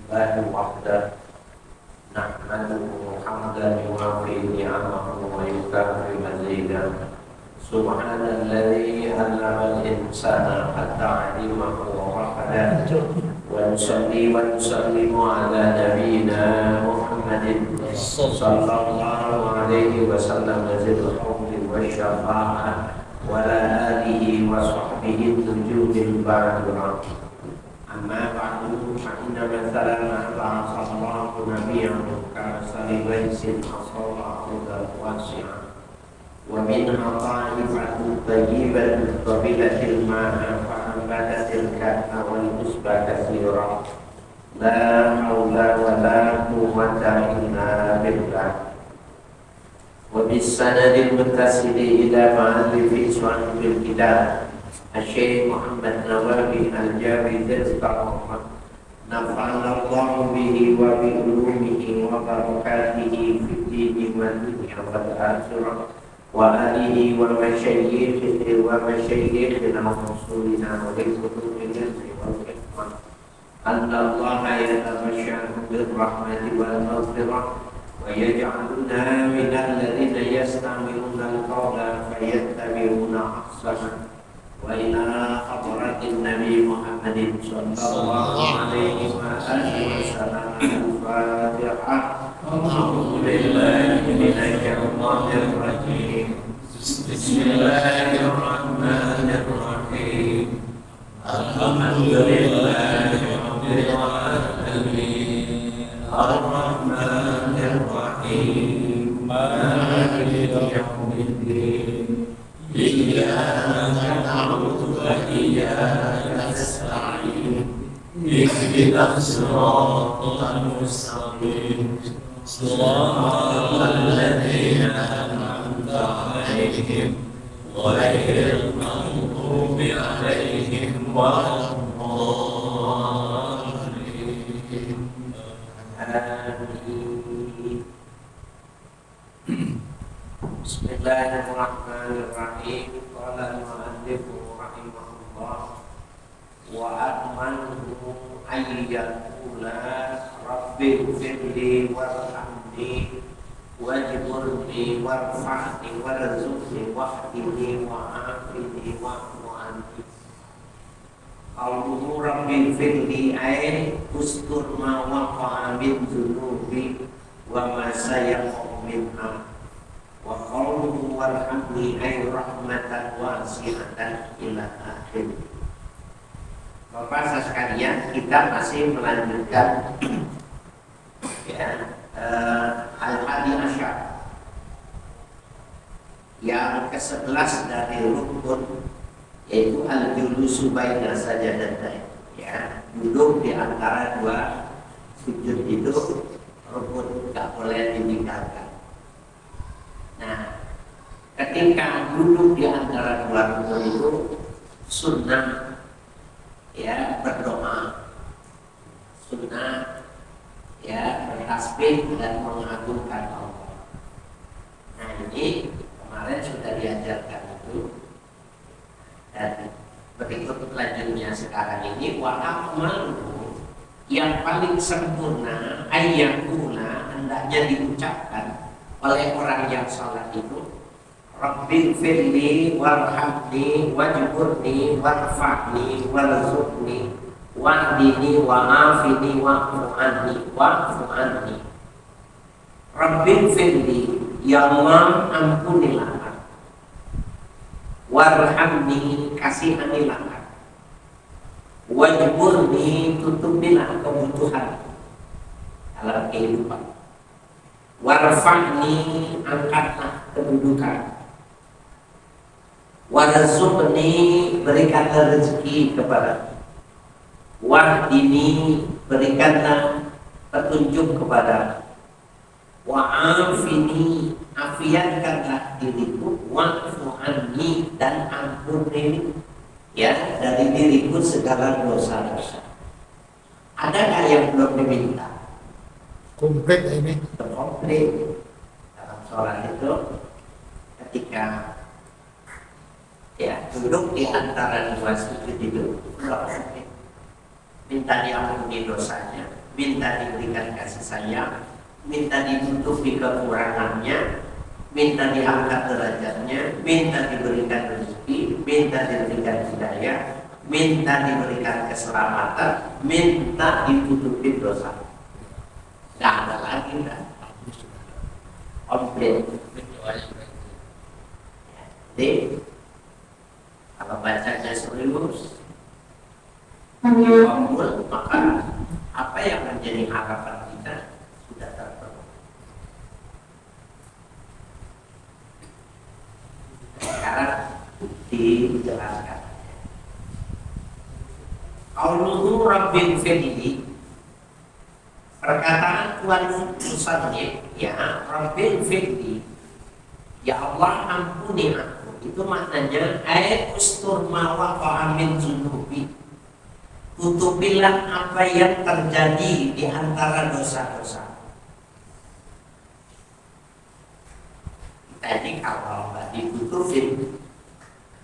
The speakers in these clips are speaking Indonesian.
لله وحده نحمده حمدا يوافي نعمه ويكافئ مزيدا سبحان الذي علم الإنسان حتى علمه ورقدا ونصلي ونسلم على نبينا محمد صلى الله عليه وسلم ذي الحب والشفاعة وعلى آله وصحبه النجوم الباقرة أما بعد فإن مثلا ما بعث الله نبيا كمثل غيث أصاب أرضا واسعة ومنها طائفة طيبة قبلت الماء فأنبتت الكأس والعشب كثيرا لا حول ولا قوة إلا بالله وبالسند المتصل إلى مؤلف صاحب الكتاب الشيخ محمد نوابي الجابر الطاهر نفعنا الله به وبعلومه وبركاته في الدين والدنيا والآخرة وآله ومشايخنا ورسولنا ولكتب العلم والحكمة أن الله يتغشى بالرحمة والمغفرة ويجعلنا من الذين يستمعون القول فيتبعون أحسنه وإلى حضرة النبي محمد صلى الله عليه وآله وسلم الفاتحة أعوذ بالله من الشيطان الرجيم بسم الله الرحمن الرحيم الحمد لله رب العالمين الرحمن الرحيم مالك يوم الدين إياك نعبد وإياك نستعين اهدنا الصراط المستقيم صراط الذين أنعمت عليهم غير المغضوب عليهم ولا الضالين Bismillahirrahmanirrahim. Qala al-mu'allif rahimahullah wa atmanhu ayyakula rabbi firli warhamni wajburni warfa'ni warzuqni wahdini wa'afini wa'fu anni. Qawluhu rabbi firli ay ustur ma waqa'a min dhunubi wa ma sayaqa'u minha wa qawluhu warhamni ay rahmatan wasi'atan ila akhir. Bapak sekalian, kita masih melanjutkan al-hadi asyar yang ke-11 dari rukun, yaitu al-julusu baina sajadatain, ya, duduk di antara dua sujud itu rukun, tidak boleh ditinggalkan. Nah, ketika duduk di antara dua rukun itu sunnah, ya, berdoa, sunnah, ya, bertasbih dan mengagungkan Allah. Nah, ini kemarin sudah diajarkan itu, dan berikut lanjutnya sekarang ini wa akmalu, yang paling sempurna ayyakuna, hendaknya diucapkan oleh orang yang salat itu Rabbil firli warhamni wajburni warfa'ni warzuqni wahdini wa'afini wa'fu anni. Rabbil firli, ya Allah ampunilah, warhamni kasihanilah, wajburni tutupilah kebutuhan dalam kehidupan, warfa'ni angkatlah kedudukan, warzuqni berikanlah rezeki kepada, wahdini berikanlah petunjuk kepada, wa'afini afiatkanlah diriku, wa'fu anni dan ampuni, ya, dari diriku segala dosa-dosa. Adakah yang belum diminta? Komplit ini. Komplit. Dalam sholat itu ketika, ya, duduk di antara dua sujud itu minta diampuni dosanya, minta diberikan kasih sayang, minta ditutupi kekurangannya, minta diangkat derajatnya, minta diberikan rezeki, minta diberikan hidayah, minta diberikan keselamatan, minta ditutupi dosa. Nggak ada lagi, dah. Komplit. Jadi kalau bacanya serius, komplit, maka apa yang menjadi harapan kita sudah terpenuhi. Sekarang dijelaskan. Qauluhu Rabbil Fidli, perkataan Tuhan musannif, ya Rabbil Fidli, ya Allah ampuni aku. Itu maknanya ayat ustur ma waqa'a min dzunubi, tutupilah apa yang terjadi di antara dosa-dosa. Kita ini kalau nggak ditutupin,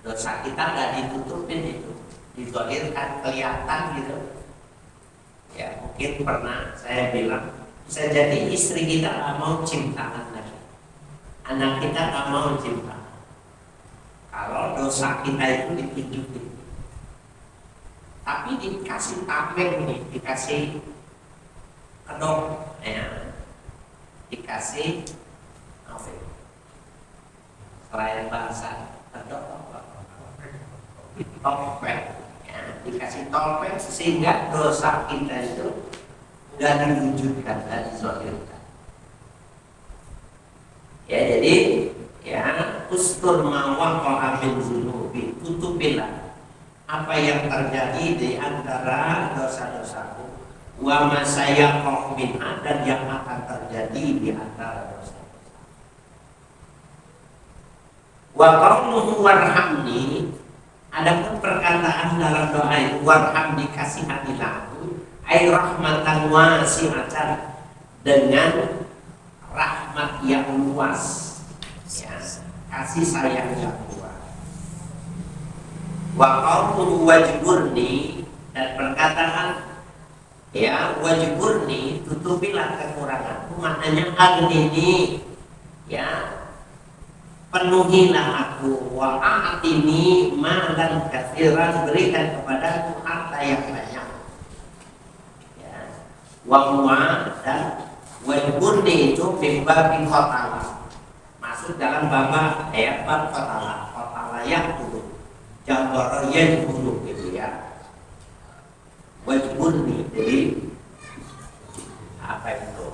dosa kita nggak ditutupin itu, dizahirkan, kelihatan gitu. Ya mungkin pernah saya bilang, bisa jadi istri kita nggak mau cium tangan lagi, anak kita nggak mau cium tangan. Kalau dosa kita itu ditunjukin, tapi dikasih tameng nih, dikasih kedok, ya, dikasih apa? Selain bahasa kedok apa? Topeng, ya, dikasih topeng sehingga dosa kita itu nggak diwujudkan, nggak dizahirkan. Ya jadi, ya ustur ma waqa'a min dzunubi, tutupilah apa yang terjadi di antara dosa-dosaku, wa ma sayaqa'u minha, dan yang akan terjadi di antara dosa-dosa. Wa qauluhu warhamni, adapun perkataan dalam doa itu warhamni, kasihanilah aku, ay rahmatan wasi'atan, dengan rahmat yang luas, ya, kasih sayang yang luas. Wa qauluhu wajburni, dan perkataan ya wajburni, tutupilah kekuranganku, maknanya aghnini, ya penuhilah aku, wa a'tini malan katsiran, berikan kepadaku harta yang banyak, ya. Wa huwa, dan wajburni itu mimbabi khotala, masuk dalam bab ayat bab khotala yang dulu jabara yang dulu gitu ya. Wajburni, jadi apa itu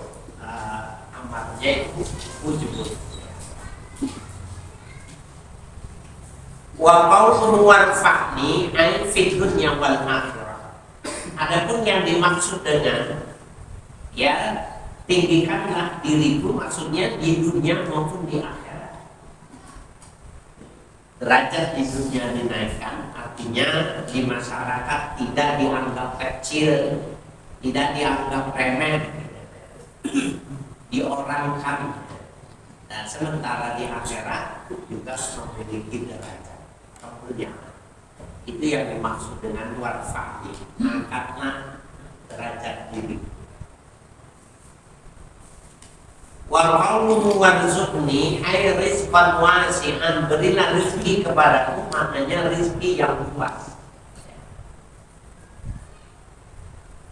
amarnya itu wujud. Wa qauluhu warfa'ni ay fid dunya wal akhirah, adapun yang dimaksud dengan ya tinggikanlah diriku, maksudnya di dunia maupun di akhirat. Derajat di dunia dinaikkan, artinya di masyarakat tidak dianggap kecil, tidak dianggap remeh, diorangkan. Dan sementara di akhirat juga memiliki derajat kemuliaan. Itu yang dimaksud dengan warfa'ni, angkatlah derajat diri. Wa qauluhu warzuqni ay rizqan wasi'an, berilah rezeki kepadaku, maknanya rezeki yang luas.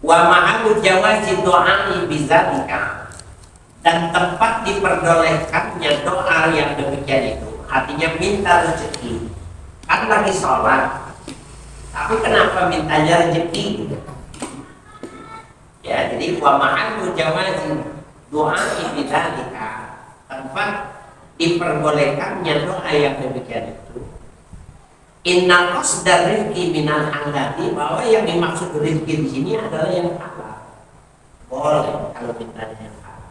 Wa ma'alu jawazi do'ai bizalika, dan tempat diperbolehkannya doa yang demikian itu, artinya minta rezeki. Kan lagi sholat, tapi kenapa mintanya rezeki? Ya, jadi wa ma'alu jawazi doa ibadalika, tempat diperbolehkannya doa yang demikian itu. Inna qasdar rizqi minal halali, bahwa yang dimaksud rizki di sini adalah yang halal. Boleh kalau mintanya yang halal.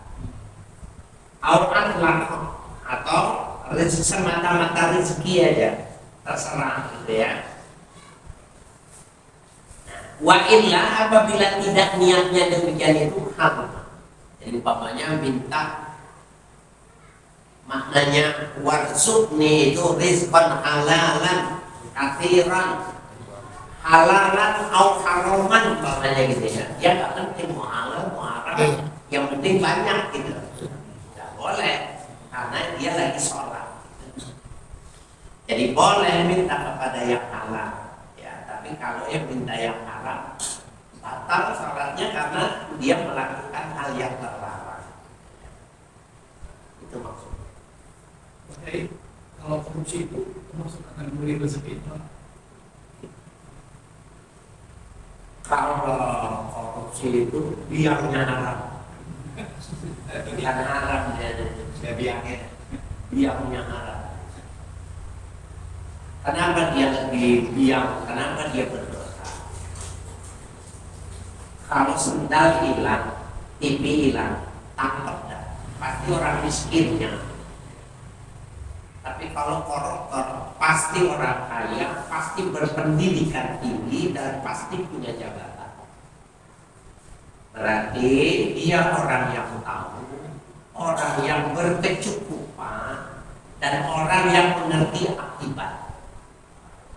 Atau rezeki semata-mata rezeki aja, terserah gitu ya. Wa illa, apabila tidak niatnya demikian itu haram. Jadi umpamanya minta, maknanya warzuqni itu rizqan halalan katsiran, halalan au haraman umpamanya gitu ya. Dia nggak penting mau halal penting banyak gitu. Nggak boleh karena dia lagi sholat. Jadi boleh minta kepada yang halal, ya. Tapi kalau yang minta yang haram, batal sholatnya karena dia melakukan hal yang terlarang. Itu maksudnya. Oke, kalau korupsi itu termasuk akan beri rezeki itu. Kalau korupsi itu biangnya haram, bukan haram ya biangnya, biangnya haram. Kenapa dia lebih biang? Kenapa dia berdosa? Kalau sendal hilang, TV hilang, tangkap dah. Pasti orang miskinnya. Tapi kalau koruptor, pasti orang kaya, pasti berpendidikan tinggi dan pasti punya jabatan. Berarti dia orang yang tahu, orang yang berkecukupan, dan orang yang mengerti akibat.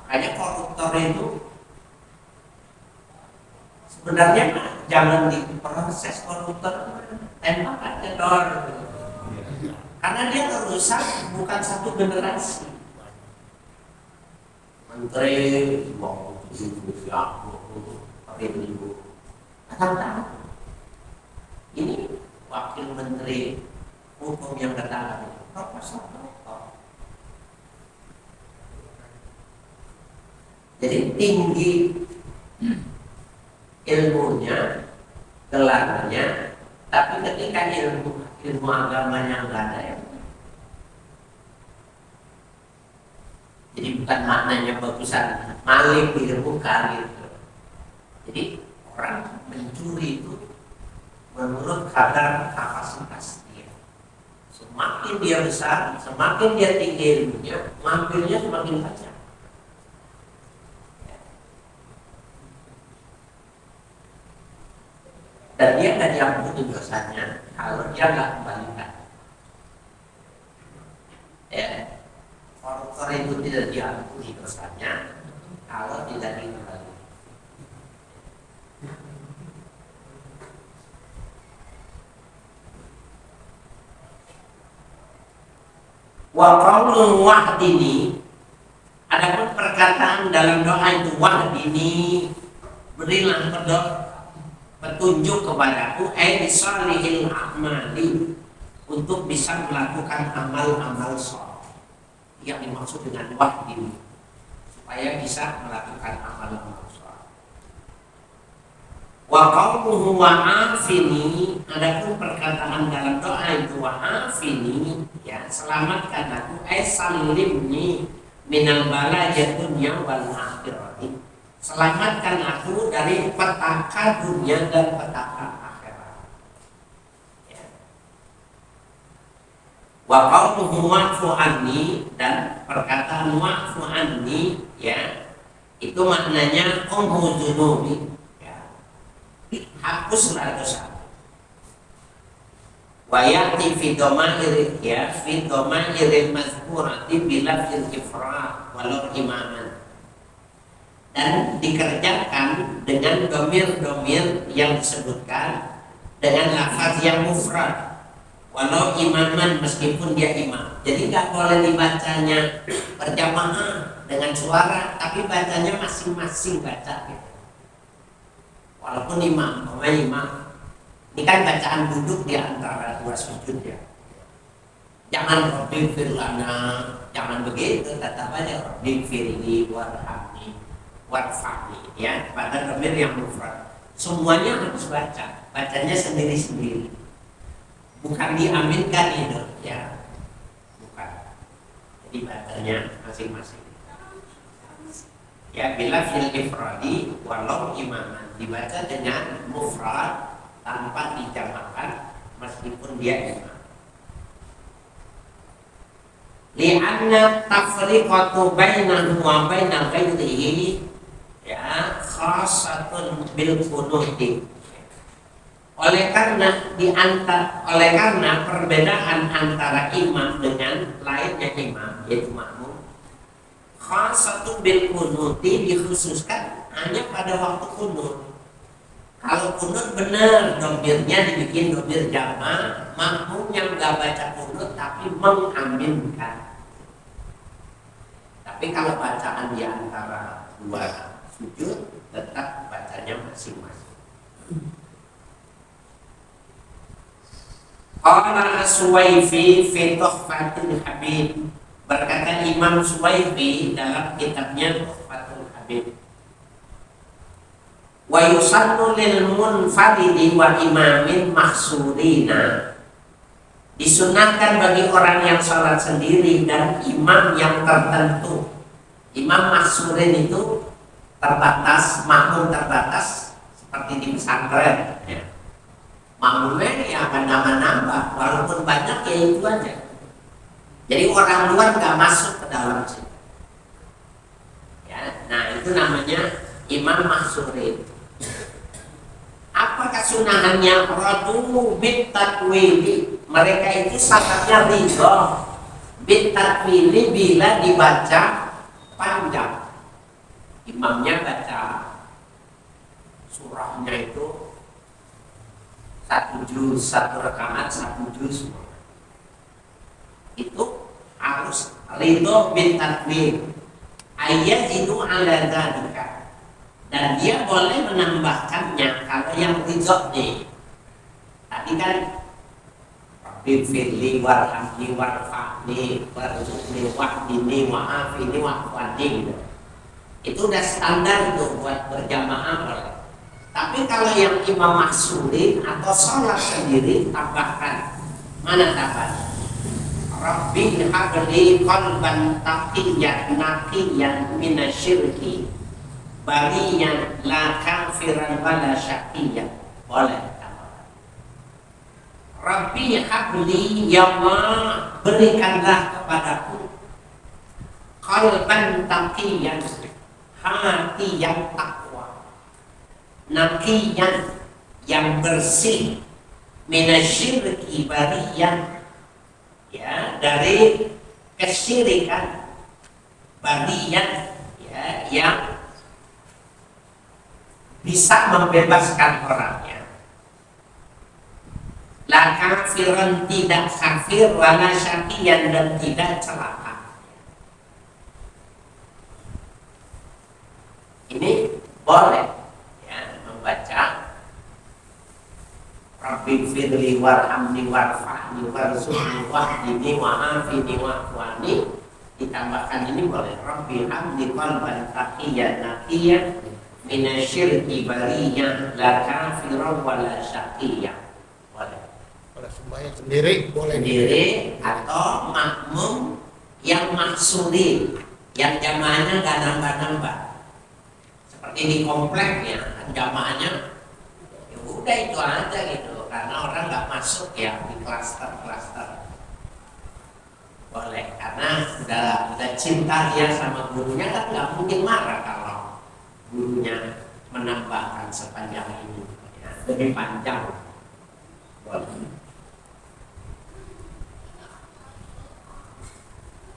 Makanya koruptor itu sebenarnya jangan diproses koruptor, tembak aja dor. Karena dia merusak bukan satu generasi. Menteri mau 7.000 ribu, tahu. Ini wakil menteri hukum yang datang, profesor. Jadi tinggi ilmunya, gelarnya, tapi ketika ilmu agamanya nggak ada ya. Jadi bukan maknanya bagusan maling bukan gitu. Jadi orang mencuri itu menurut kadar kapasitas dia. Semakin dia besar, semakin dia tinggi ilmunya, ngambilnya semakin banyak. Dan dia nggak diampuni dosanya kalau dia nggak kembalikan. Ya, koruptor itu tidak diampuni dosanya kalau tidak dikembalikan. Wa qaulul wahdini, adapun perkataan dalam doa itu wahdini, berilah petunjuk kepadaku bisolihil a'mali, untuk bisa melakukan amal-amal soleh. Yang dimaksud dengan wahdini, supaya bisa melakukan amal-amal soleh. Wa qauluhu wa'afini, adapun perkataan dalam doa itu wa'afini, ya selamatkan aku, salimni minal balaya dunya wal akhirati, selamatkan aku dari petaka dunia dan petaka akhirat. Ya. Wa qauluhu wa'fu anni, dan perkataan wa'fu anni, ya itu maknanya umhu dzunubi, ya hapuslah dosa. Wa ya'ti fi dhamair, ya fi dhamairil mazkurati bila fil ifrad walau imaman, dan dikerjakan dengan domir-domir yang disebutkan dengan lafaz yang mufrad walau imaman, meskipun dia imam. Jadi nggak boleh dibacanya berjamaah dengan suara, tapi bacanya masing-masing baca gitu. Walaupun imam, ini kan bacaan duduk di antara dua sujud ya. Jangan Rabbi firlana, jangan begitu, tetap aja Rabbi firli warhamni warfa'ni, ya pada domir yang mufrad. Semuanya harus baca, bacanya sendiri-sendiri, bukan diaminkan itu, ya bukan. Jadi bacanya masing-masing. Ya bila fil ifradi walau imaman, dibaca dengan mufrad tanpa dijamakan meskipun dia imam. Li'anna tafriqatu bainahu wa baina ghairihi, ya khasatun bil qunuti. Oleh karena perbedaan antara imam dengan lainnya imam, yaitu makmum, khasatun bil qunuti, dikhususkan hanya pada waktu qunut. Kalau kunut benar, domirnya dibikin domir jama, makmum yang nggak baca kunut tapi mengaminkan. Tapi kalau bacaan di antara dua sujud, tetap bacanya masing-masing. Qala As-Suwaifi fi Tuhfatul Habib, berkata Imam Suwaifi dalam kitabnya Tuhfatul Habib, wa yusannu lil munfaridi wa imamin mahsurina, disunahkan bagi orang yang sholat sendiri dan imam yang tertentu. Imam mahsurin itu terbatas, makmum terbatas, seperti di pesantren ya. Makmumnya ya akan nambah-nambah, walaupun banyak ya itu aja. Jadi orang luar nggak masuk ke dalam situ. Ya, nah itu namanya imam mahsurin. Apa kesunahannya? Radu bit tatwili, mereka itu syaratnya ridho bit tatwili bila dibaca panjang. Imamnya baca surahnya itu satu juz, satu rakaat, satu juz, itu harus ridho bin tatwil ayat itu ala dzalika, dan dia boleh menambahkannya kalau yang ridho nih. Tadi kan Rabbi firli warhamni warfa'ni warzuqni wahdini wa'afini wa'afani, itu udah standar tuh buat berjamaah boleh. Tapi kalau yang imam mahsurin atau sholat sendiri, tambahkan. Mana tambahkan? Rabbi habli qalban taqiyyan naqiyyan minasyirki bariyan la kafiran wala syaqiyyan. Boleh tambahkan. Rabbi habli, ya Allah berikanlah kepadaku qalban taqiyyan, hati yang takwa, naqiyan yang bersih, minasyirki bariyan, ya dari kesyirikan, bariyan ya yang bisa membebaskan orangnya. La kafiran, tidak kafir, wala syaqiyan, dan tidak celaka. Ini boleh membaca Rabbi firli warhamni warfa'ni warzuqni wahdini wa'afini wa'afwani, ditambahkan ini boleh. Rabbi hamdi qalban taqiyyan naqiyyan minasyirki bariyyan la kafiran wala syaqiyyan. Boleh. Pada sembahyang sendiri boleh. Sendiri atau makmum yang maksudin, yang jamaahnya nggak nambah-nambah. Seperti di komplek ya, jamaahnya ya udah itu aja gitu, karena orang nggak masuk ya di klaster-klaster. Boleh, karena udah cinta dia sama gurunya, kan nggak mungkin marah kalau gurunya menambahkan sepanjang ini ya, lebih panjang. Boleh.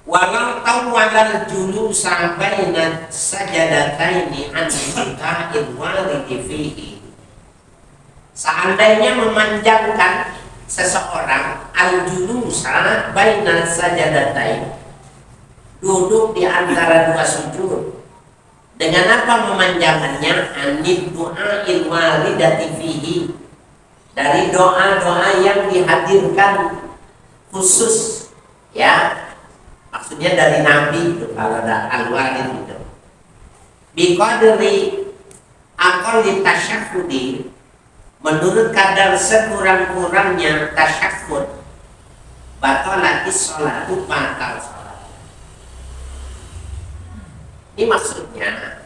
Walau tawwalal julusa baina sajadataini an bika'il waridi fihi, seandainya memanjangkan seseorang al-julusa baina sajadatain, duduk di antara dua sujud, dengan apa memanjangkannya? Anid du'a'il waridati fihi, dari doa-doa yang dihadirkan khusus ya, maksudnya dari Nabi itu, kalau ada al-warid itu. Biqadri aqalli tasyahhudi, menurut kadar sekurang-kurangnya tasyahhud, batalatis sholatu, batal sholat. Ini maksudnya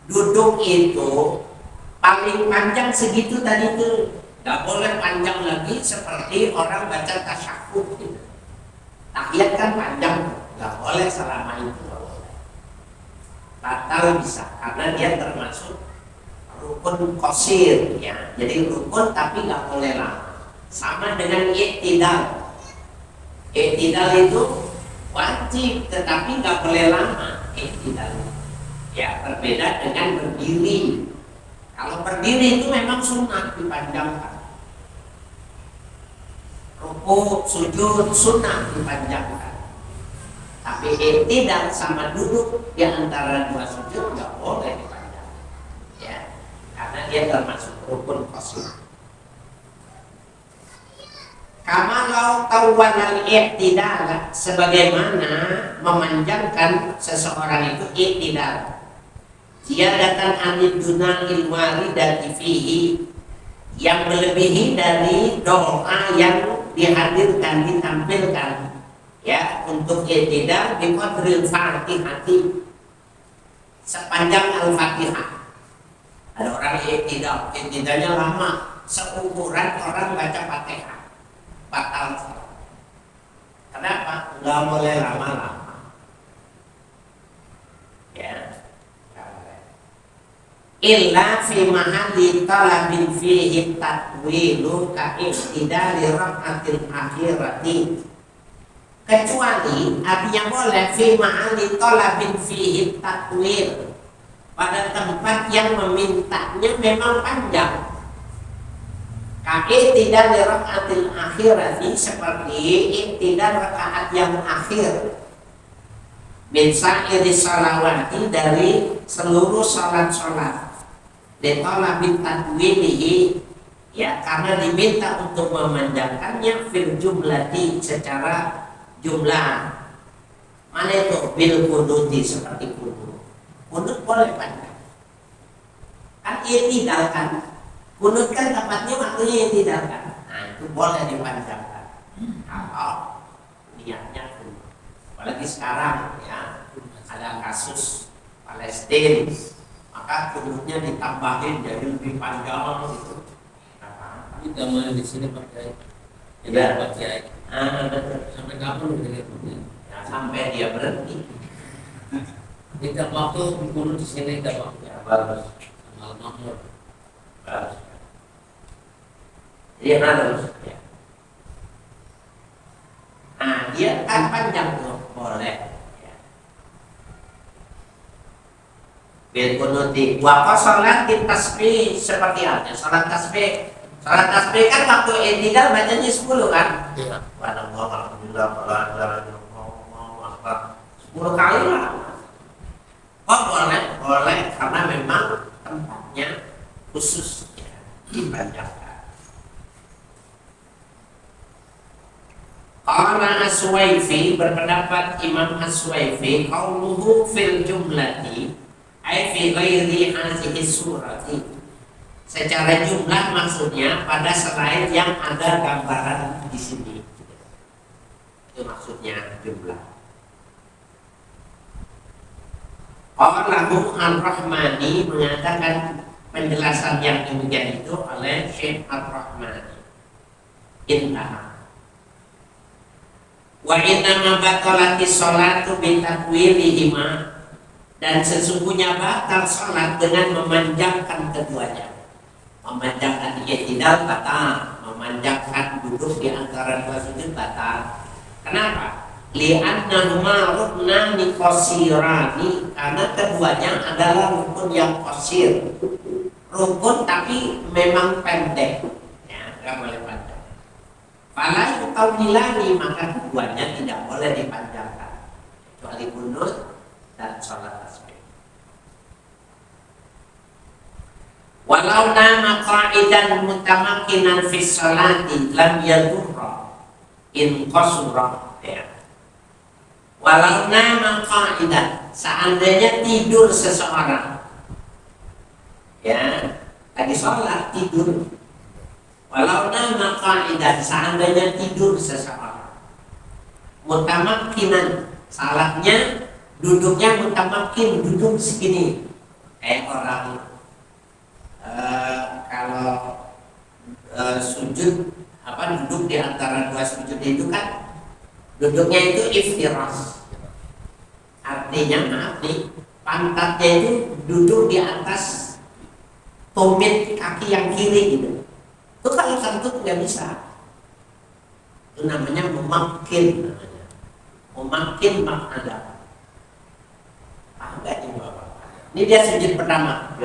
duduk itu paling panjang segitu tadi tuh, nggak boleh panjang lagi seperti orang baca tasyahhud gitu. Tahiyat kan panjang, nggak boleh selama itu, nggak boleh. Batal bisa, karena dia termasuk rukun qasir ya. Jadi rukun tapi nggak boleh lama. Sama dengan i'tidal. I'tidal itu wajib, tetapi nggak boleh lama. I'tidal ya berbeda dengan berdiri. Kalau berdiri itu memang sunnah dipanjangkan. Ruku, sujud, sunnah dipanjangkan. Tapi tidak sama duduk di antara dua sujud nggak boleh dipanjangkan. Ya, karena dia termasuk rukun qasir. Kama lau tawwanal i'tidal, sebagaimana memanjangkan seseorang itu i'tidal. Ziyadatan anid duna'il waridati fihi, yang melebihi dari doa yang dihadirkan, ditampilkan ya untuk i'tidal bi qadril fatihati, sepanjang al-fatihah. Ada orang i'tidalnya lama, seukuran orang baca fatihah, batal salat. Kenapa? Nggak boleh lama-lama. Ya, illa fi mahalli talabin fihi tatwilu ka i'tidali rak'atil akhirati, kecuali artinya boleh fi mahalli talabin fihi tatwil, pada tempat yang memintanya memang panjang. Kaki tidak di rakaatil akhir ini seperti tidak rakaat yang akhir. Min sa'iri salawati, dari seluruh salat-salat. Ditolak bitadwilihi, ya karena diminta untuk memanjangkannya fil jumlati, secara jumlah. Mana itu bil kunuti, seperti kunut. Kunut boleh panjang. Kan i'tidal kan. Kunut kan tempatnya waktunya i'tidal. Nah itu boleh dipanjangkan. Kalau niatnya kunut. Apalagi sekarang ya ada kasus Palestina, maka kunutnya ditambahin jadi lebih panjang gitu. Kita mau di sini pakai tidak pakai sampai kapan kita pakai? Ya, sampai dia berhenti. Kita waktu kunut di sini kita waktu. Ya, bagus. Malam makmur. Bagus. Dia harus. Ya. Nah, dia kan panjang tuh, boleh. Ya. Bil kunuti. Wa qasalatin tasbih, seperti apa? Salat tasbih. Salat tasbih kan waktu i'tidal bacanya 10 kan? Iya. Subhanallah, alhamdulillah, Allah, 10 kali lah. Oh boleh, boleh, karena memang tempatnya khusus ya, dipanjangkan. Qala As-Suwaifi, berpendapat Imam As-Suwaifi, qauluhu fil jumlati ay fi ghairi hadhihi surati, secara jumlah maksudnya pada selain yang ada gambaran di sini. Itu maksudnya jumlah. Qalahu Ar-Rahmani, mengatakan penjelasan yang demikian itu oleh Syekh Ar-Rahmani. Intaha. Wa inna batalatis sholatu bitakwilihima, dan sesungguhnya batal sholat dengan memanjangkan keduanya. Memanjangkan i'tidal batal, memanjangkan duduk di antara dua sujud batal. Kenapa? Li'annahuma ruknani qasirani, karena keduanya adalah rukun yang qasir. Rukun tapi memang pendek. Ya, enggak boleh panjang. Fala yutawilani, maka keduanya tidak boleh dipanjangkan kecuali kunut dan sholat tasbih. Walau nama qa'idan mutamakkinan fi sholati lam yadurra in qasura. Ya. Walau nama qa'idan, seandainya tidur seseorang, ya lagi sholat tidur. Walau nama qa'idan, seandainya tidur seseorang, mutamakkinan, salatnya duduknya mutamakkin, duduk segini kayak orang kalau sujud duduk di antara dua sujud itu kan duduknya itu iftirash. Artinya maaf nih, pantatnya itu duduk di atas tumit kaki yang kiri gitu. Itu kalau kentut nggak bisa. Itu namanya memakin, memakin makna. Paham nggak ini Bapak? Ini dia sujud pertama.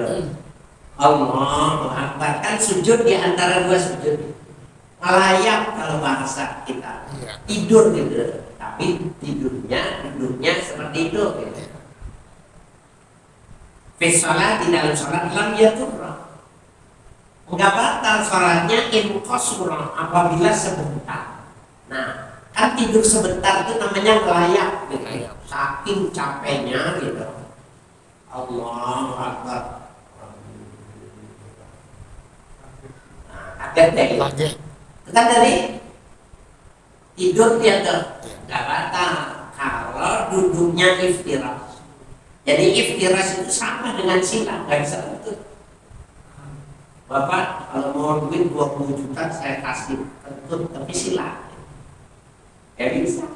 Allahu Akbar. Kan sujud di antara dua sujud. Melayap kalau bahasa kita. Iya. Tidur gitu. Tapi duduknya seperti itu gitu. Fi sholat, di dalam sholat lam yaturra. Enggak batal sholatnya in qasura apabila sebentar. Nah, kan tidur sebentar itu namanya melayap gitu. Saking capeknya gitu. Allahu Akbar. Nah, kaget deh. Kaget. Kan dari tidur dia tuh nggak batal kalau duduknya iftiras. Jadi iftiras itu sama dengan sila, nggak bisa kentut. Bapak kalau mau duit 20 juta saya kasih kentut, tapi sila. Bisa.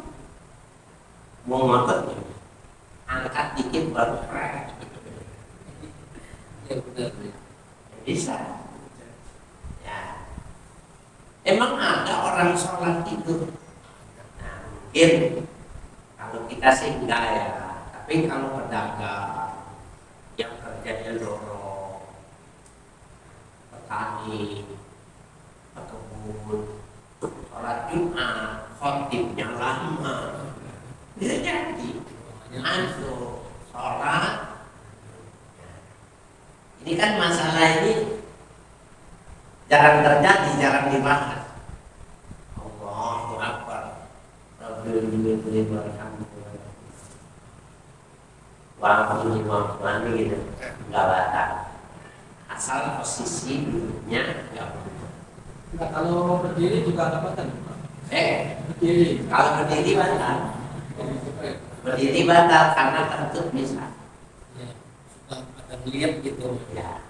Mau ngotot ya, angkat dikit baru krek. Ya benar. Bisa. Ya. Emang ada orang sholat tidur? Nah, mungkin kalau kita sih enggak ya. Tapi kalau pedagang yang kerjanya dorong, petani, pekebun, sholat Jumat, khotibnya lama, bisa jadi masuk sholat. Ini kan masalah ini jarang terjadi, jarang dibahas. Allahu Akbar. Rabbil alhamdulillah. Wah, ini mau mana gitu, nggak batal. Asal posisi duduknya nggak berubah. Nah, kalau berdiri juga nggak batal. Berdiri. Kalau berdiri batal. Berdiri batal karena kentut bisa. Ya, suka ada melihat gitu. Ya.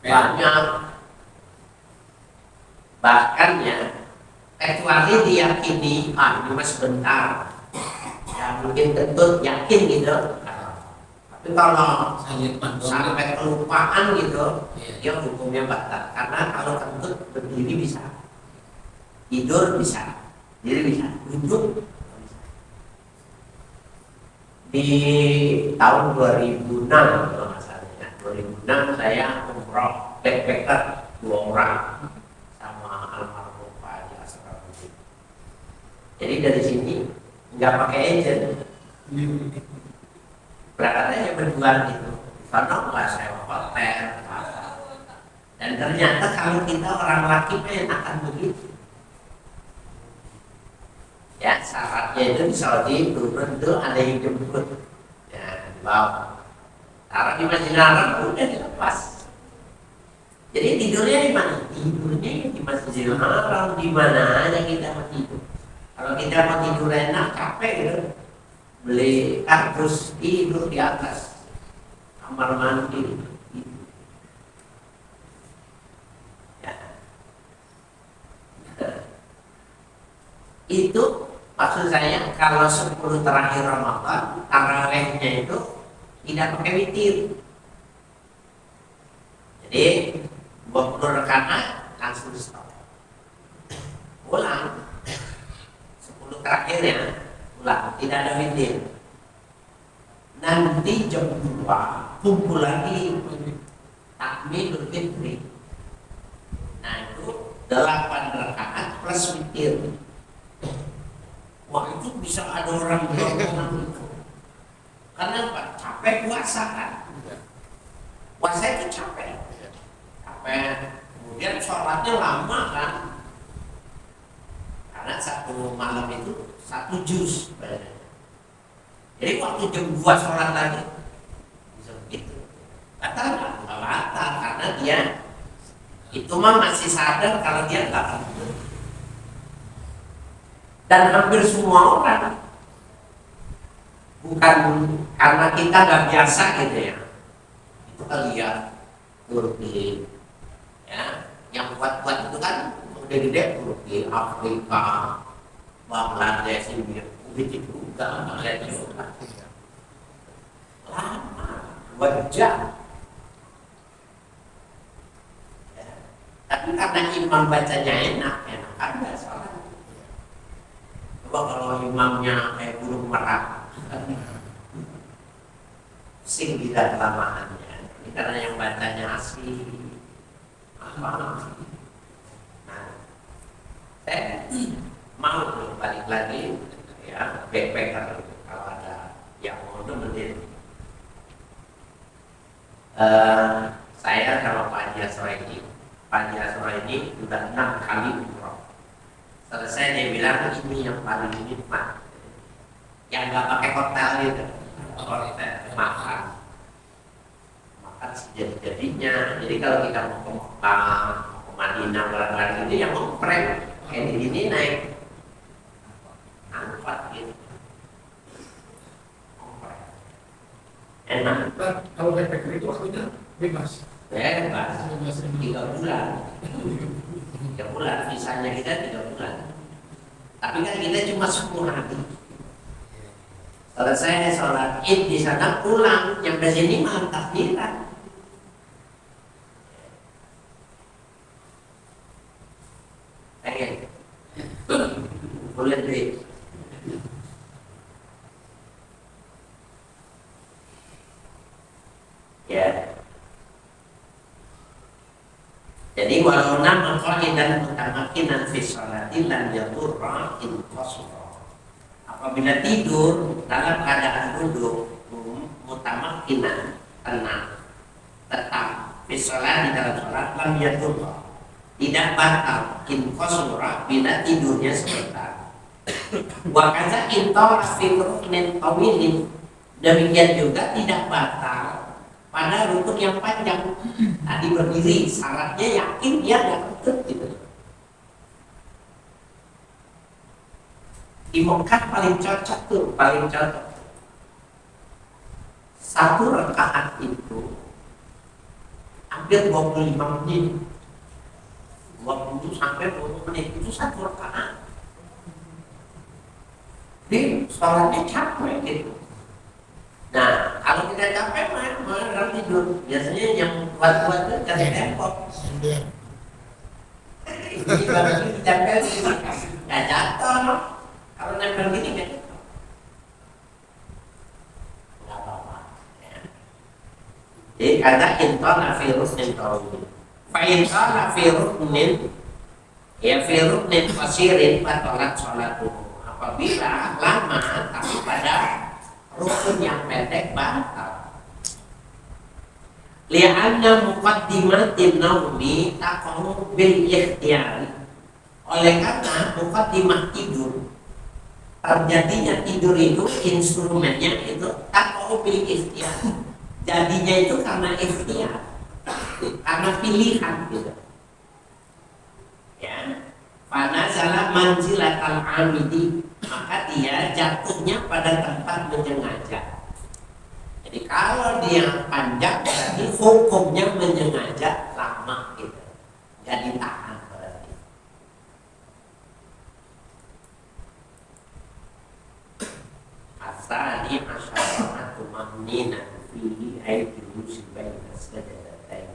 Banyak. Bahkan ya, kecuali diyakini, ini mas sebentar. Ya mungkin kentut yakin gitu. Tapi kalau sampai kelupaan gitu, dia hukumnya batal. Karena kalau kentut berdiri bisa, tidur bisa, diri bisa, duduk bisa. Di tahun 2006 kalau nggak salah, 2006 saya umroh backpacker 2 orang sama almarhum Pak Haji Asraf. Jadi dari sini nggak pakai agent. Berangkat aja berdua gitu, karena nggak sewa hotel, dan ternyata kalau kita orang laki enakan begitu. Ya syaratnya itu di Saudi turun tuh ada yang jemput, ya dibawa, taruh di Masjidil Haram udah dilepas. Jadi tidurnya di mana? Tidurnya di Masjidil Haram, di mana aja kita mau tidur. Kalau kita mau tidur enak capek gitu, beli kardus tidur di atas kamar mandi. Ya. Itu maksud saya kalau 10 terakhir Ramadan tarawehnya itu tidak pakai witir. Jadi 20 rakaat langsung stop. Ulang 10 terakhirnya ulang, tidak ada witir. Nanti jam 2 kumpul lagi takmilul fitri. Nah itu 8 rakaat plus witir. Wah itu bisa ada orang berapa itu. Karena apa? Capek puasa kan. Puasa itu capek. Capek. Kemudian sholatnya lama kan. Karena satu malam itu 1 juz. Jadi waktu jam 2 sholat lagi bisa begitu. Batal nggak batal karena dia itu mah masih sadar kalau dia nggak kentut. Dan hampir semua orang bukan karena kita nggak biasa gitu ya. Itu lihat Turki, ya, yang buat-buat itu kan udah gede Turki, Afrika, Bangladesh ini, begitu juga Malaysia. Lama, 2 jam. Ya. Tapi karena imam bacanya enak ada sholat. Coba kalau imamnya kayak burung merak, pusing tidak kelamaannya. Ini karena yang bacanya asli apa. Nah, saya mau balik lagi ya backpacker kalau ada yang mau nemenin. Saya sama Pak Haji Asro ini sudah 6 kali umroh. Selesai dia bilang ini yang paling nikmat, yang nggak pakai hotel gitu, hotel makan sejadi-jadinya. Jadi kalau kita mau ke Mekah, ke Madinah, barang-barang ini yang ngeprank kayak ini naik angkot gitu, enak. Nah, kalau backpacker itu waktunya bebas. Bebas, Bebas. 3 bulan. 3 bulan, visanya kita 3 bulan. Tapi kan kita cuma 10 hari. Selesai sholat id di sana pulang, nyampe sini malam takbiran. Pengen boleh duit. Ya. Jadi walau nama qaidan mutamakinan fi sholati lan yadurra in qasra. Apabila tidur dalam keadaan duduk mutamakinan, tenang, tetap fi sholati dalam sholat lam yadurra, tidak batal in qasra bila tidurnya sebentar. Wa kaza in tawra fi ruknin tawilin, demikian juga tidak batal pada rukun yang panjang. Tadi berdiri, syaratnya yakin dia nggak kentut gitu. Di Mekah paling cocok tuh, paling cocok. 1 rakaat itu hampir 25 menit, 20 sampai 20 menit itu 1 rakaat. Jadi sholatnya capek gitu. Nah, kalau kita capek malah tidur. Biasanya yang kuat-kuat itu cari tembok. Sender. Ini kalau ditempel nggak jatuh. Kalau nempel gini nggak jatuh. Nggak apa-apa. Ya. Jadi kata intona virus intoni. Fa'intona virus ya virus pasirin patolat sholat dulu. Apabila lama tapi pada rukun yang pendek batal. Li'anna muqaddimatin naumi taqamu bil ikhtiyari. Oleh karena muqaddimah tidur, terjadinya tidur itu instrumennya itu taqamu bil ikhtiyari. Jadinya itu karena ikhtiar, karena pilihan gitu. Ya. Panazala manzilatal amidi, maka dia jatuhnya pada tempat menyengaja. Jadi kalau dia panjang berarti hukumnya menyengaja lama gitu, nggak ditahan berarti. Asal ini masyarakat tumanina fihi ayyuhu sibaina sajadatain.